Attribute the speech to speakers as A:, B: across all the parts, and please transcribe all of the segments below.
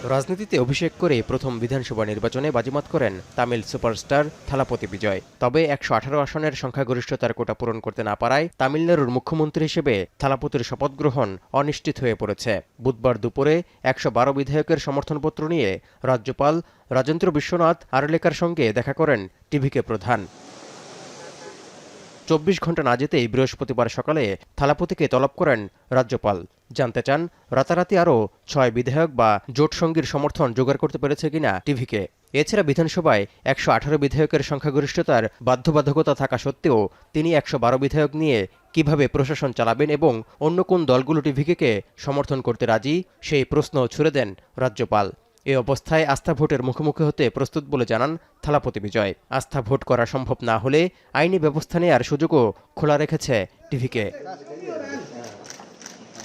A: রাজনীতিতে অভিষেক করে প্রথম বিধানসভা নির্বাচনে বাজিমাত করেন তামিল সুপারস্টার থালাপতি বিজয়। তবে ১১৮ আসনের সংখ্যাগরিষ্ঠতার কোটা পূরণ করতে না পারায় তামিলনাড়ুর মুখ্যমন্ত্রী হিসেবে থালাপতির শপথ গ্রহণ অনিশ্চিত হয়ে পড়েছে। বুধবার দুপুরে ১১২ বিধায়কের সমর্থনপত্র নিয়ে রাজ্যপাল রাজেন্দ্র বিশ্বনাথ আরলেকার সঙ্গে দেখা করেন টিভিকে প্রধান। ২৪ ঘণ্টা না যেতেই বৃহস্পতিবার সকালে থালাপতিকে তলব করেন রাজ্যপাল। জানতে চান রাতারাতি আরও ৬ বিধায়ক বা জোটসঙ্গীর সমর্থন জোগাড় করতে পেরেছে কিনা টিভিকে। এছাড়া বিধানসভায় ১১৮ বিধায়কের সংখ্যাগরিষ্ঠতার বাধ্যবাধকতা থাকা সত্ত্বেও তিনি ১১২ বিধায়ক নিয়ে কিভাবে প্রশাসন চালাবেন এবং অন্য কোন দলগুলো টিভিকে সমর্থন করতে রাজি, সেই প্রশ্ন ছুড়ে দেন রাজ্যপাল। এ অবস্থায় আস্থা ভোটের মুখোমুখি হতে প্রস্তুত বলে জানান থালাপতি বিজয়। আস্থা ভোট করা সম্ভব না হলে আইনি ব্যবস্থা নেওয়ার সুযোগও খোলা রেখেছে টিভিকে।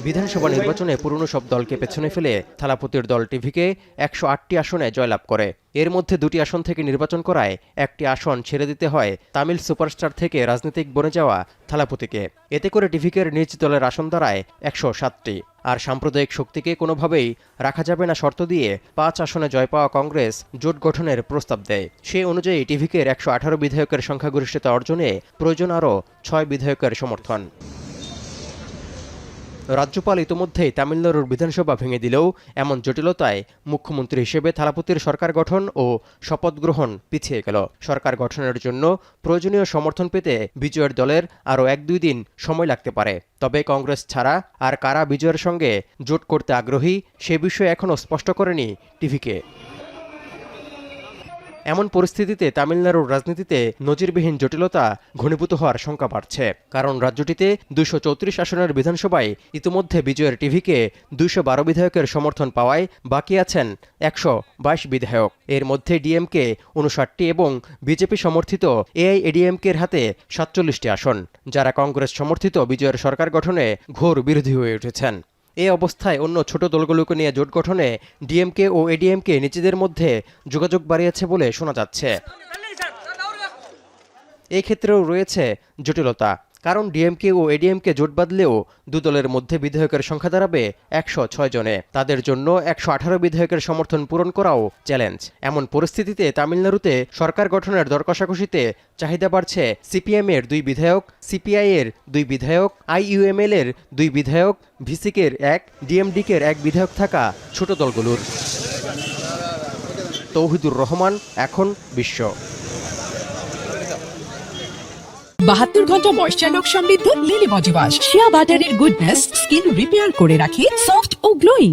A: বিধানসভা নির্বাচনে পুরনো সব দলকে পেছনে ফেলে থালাপতির দল টিভিকে ১০৮টি আসনে জয়লাভ করে। এর মধ্যে ২টি আসন থেকে নির্বাচন করায় একটি আসন ছেড়ে দিতে হয় তামিল সুপারস্টার থেকে রাজনৈতিক বনে যাওয়া থালাপতিকে। এতে করে টিভিকের নিজ দলের আসন দাঁড়ায় ১০৭টি। আর সাম্প্রদায়িক শক্তিকে কোনোভাবেই রাখা যাবে না শর্ত দিয়ে ৫ আসনে জয় পাওয়া কংগ্রেস জোট গঠনের প্রস্তাব দেয়। সে অনুযায়ী টিভিকের ১১৮ বিধায়কের সংখ্যাগরিষ্ঠতা অর্জনে প্রয়োজন আরও ৬ বিধায়কের সমর্থন। রাজ্যপাল ইতোমধ্যেই তামিলনাড়ুর বিধানসভা ভেঙে দিলেও এমন জটিলতায় মুখ্যমন্ত্রী হিসেবে থালাপতির সরকার গঠন ও শপথ গ্রহণ পিছিয়ে গেল। সরকার গঠনের জন্য প্রয়োজনীয় সমর্থন পেতে বিজয়ের দলের আরও ১-২ দিন সময় লাগতে পারে। তবে কংগ্রেস ছাড়া আর কারা বিজয়ের সঙ্গে জোট করতে আগ্রহী সে বিষয়ে এখনও স্পষ্ট করেনি টিভিকে। এমন পরিস্থিতিতে তামিলনাড়ুর রাজনীতিতে নজিরবিহীন জটিলতা ঘনীভূত হওয়ার শঙ্কা বাড়ছে। কারণ রাজ্যটিতে ২৩৪ আসনের বিধানসভায় ইতিমধ্যে বিজয়ের টিভিকে ২১২ বিধায়কের সমর্থন পাওয়ায় বাকি আছেন ১২২ বিধায়ক। এর মধ্যে ডিএমকে ৫৯টি এবং বিজেপি সমর্থিত এআইএডিএমকের হাতে ৪৭টি আসন, যারা কংগ্রেস সমর্থিত বিজয়ের সরকার গঠনে ঘোর বিরোধী হয়ে উঠেছেন। এ অবস্থায় অন্য ছোট দলগুলোকে নিয়ে জোট গঠনে ডিএমকে ও এডিএমকে নিজেদের মধ্যে যোগাযোগ বাড়িয়েছে বলে শোনা যাচ্ছে। এই ক্ষেত্রেও রয়েছে জটিলতা, কারণ ডিএমকে ও এডিএমকে জোট বাঁধলেও দু দলের মধ্যে বিধায়কের সংখ্যা দাঁড়াবে ১০৬ জনে। তাদের জন্য ১১৮ বিধায়কের সমর্থন পূরণ করাও চ্যালেঞ্জ। এমন পরিস্থিতিতে তামিলনাড়ুতে সরকার গঠনের দর কষাকষিতে চাহিদা বাড়ছে সিপিএম এর ২ বিধায়ক, সিপিআই এর ২ বিধায়ক, আইইউএমএল এর ২ বিধায়ক, ভিসিকের ১, ডিএমডিকের ১ বিধায়ক থাকা ছোট দলগুলোর। তৌহিদুর রহমান, এখন বিশ্ব।
B: ৭২ ঘন্টা ময়েশ্চার লক সমৃদ্ধ লিলি বডি ওয়াশ। শিয়া বাটারের গুডনেস স্কিন রিপেয়ার করে রাখে সফট ও গ্লোয়িং।